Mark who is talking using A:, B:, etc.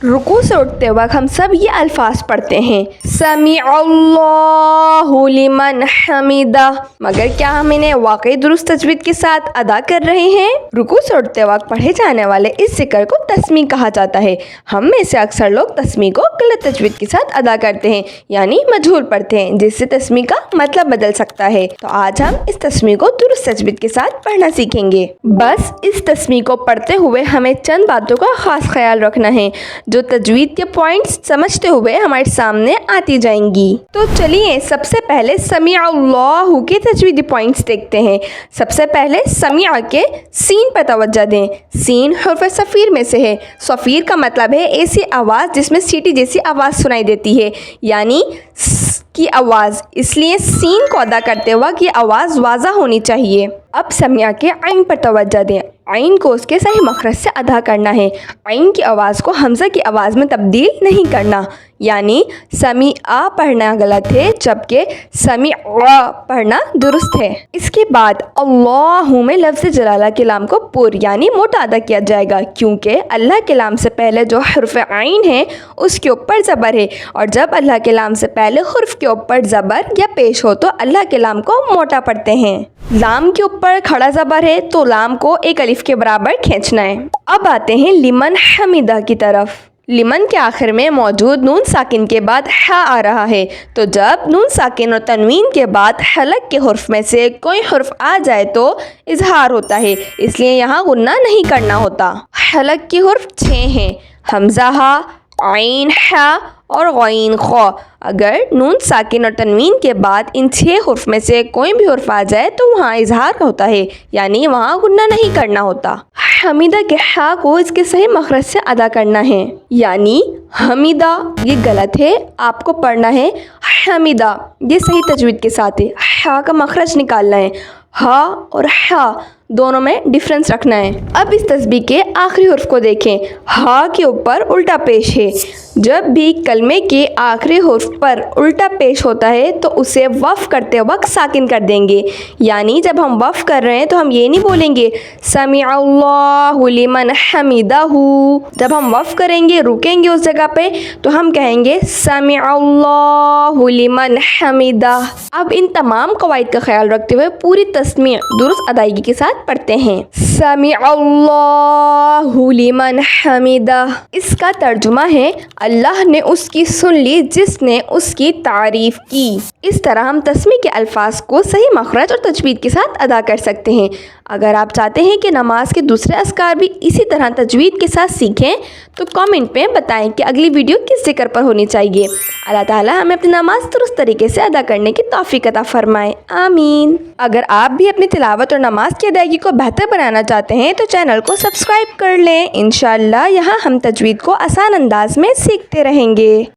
A: रुकू से उठते वक्त हम सब ये अल्फाज पढ़ते हैं, समी अल्लाहु लिमन हमीदा, मगर क्या हम इन्हें वाकई दुरुस्त तजवीद के साथ अदा कर रहे हैं? रुकू से उठते वक्त पढ़े जाने वाले इस जिक्र को तस्मीह कहा जाता है। हम में से अक्सर लोग तस्मीह को गलत तजवीद के साथ अदा करते हैं, यानी मजहूल पढ़ते हैं, जिससे तस्मीह का मतलब बदल सकता है। तो आज हम इस तस्मीह को दुरुस्त तजवीद के साथ पढ़ना सीखेंगे। बस इस तस्मीह को पढ़ते हुए हमें चंद बातों का खास ख्याल रखना है, जो तजवीद के पॉइंट्स समझते हुए हमारे सामने आती जाएंगी। तो चलिए सबसे पहले समीअ अल्लाहु के तजवीदी पॉइंट्स देखते हैं। सबसे पहले समीअ के सीन पर तवज्जो दें। सीन हुर्फ सफ़ीर में से है। सफ़ीर का मतलब है ऐसी आवाज़ जिसमें सीटी जैसी आवाज़ सुनाई देती है, यानी की आवाज़, इसलिए सीन को अदा करते वक्त ये आवाज़ वाज़ा होनी चाहिए। अब समीअ के आइन पर तवज्जो दें। आइन को उसके सही मखरज से अदा करना है। आइन की आवाज़ को हमज़ा की आवाज़ में तब्दील नहीं करना, यानी समीअ पढ़ना गलत है जबकि समीअ पढ़ना दुरुस्त है। इसके बाद अल्लाहु में लफ्ज़ जलाला के लाम को पुर यानी मोटा अदा किया जाएगा, क्योंकि अल्लाह के लाम से पहले जो हुर्फ आइन है उसके ऊपर ज़बर है, और जब अल्लाह के लाम से पहले हुर्फ के ऊपर ज़बर या पेश हो तो अल्लाह के लाम को मोटा पढ़ते हैं। लाम के ऊपर खड़ा ज़बर है तो लाम को एक अलिफ के बराबर खींचना है। अब आते हैं लिमन हमीदा की तरफ। लिमन के आखिर में मौजूद नून साकिन के बाद हा आ रहा है, तो जब नून साकिन और तनवीन के बाद हलक के हुर्फ में से कोई हुर्फ आ जाए तो इजहार होता है, इसलिए यहाँ गुन्ना नहीं करना होता। हलक के हुर्फ 6 हैं, हमज़ा हा, आइन हा और गईन खौ। अगर नून साकिन और तनवीन के बाद इन 6 हुर्फ में से कोई भी हुर्फ आ जाए तो वहाँ इजहार होता है, यानी वहाँ गुन्ना नहीं करना होता। हमीदा के हा को इसके सही मखरज से अदा करना है, यानी हमीदा ये गलत है, आपको पढ़ना है हमीदा, ये सही तजवीद के साथ है। हा का मखरज निकालना है, हा और हा दोनों में डिफरेंस रखना है। अब इस तस्बीह के आखिरी हुर्फ को देखें। हा के ऊपर उल्टा पेश है। जब भी कलमे के आखिरी हुर्फ पर उल्टा पेश होता है तो उसे वफ़ करते वक्त साकिन कर देंगे, यानी जब हम वफ़ कर रहे हैं तो हम ये नहीं बोलेंगे समीअ अल्लाहु लिमन हमीदहू। जब हम वफ़ करेंगे, रुकेंगे उस जगह पे, तो हम कहेंगे समीअ अल्लाहु लिमन हमीदा। अब इन तमाम कवाइद का ख्याल रखते हुए पूरी तस्मीह दुरुस्त अदायगी के साथ पढ़ते हैं। समीअ अल्लाहु लिमन हमीदा। इसका तर्जुमा है अल्लाह ने उसकी सुन ली जिसने उसकी तारीफ की। इस तरह हम तस्मीह के अल्फाज को सही मखरज और तजवीद के साथ अदा कर सकते हैं। अगर आप चाहते हैं कि नमाज के दूसरे अस्कार भी इसी तरह तजवीद के साथ सीखें तो कमेंट में बताएं कि अगली वीडियो किस जिक्र पर होनी चाहिए। अल्लाह ताला हमें अपनी नमाज दुरुस्त तरीके से अदा करने की तौफीक अता फरमाए, आमीन। अगर आप भी अपनी तिलावत और नमाज की अदायगी को बेहतर बनाना चाहते हैं तो चैनल को सब्सक्राइब कर लें। इंशाअल्लाह यहाँ हम तजवीद को आसान अंदाज में सीखते रहेंगे।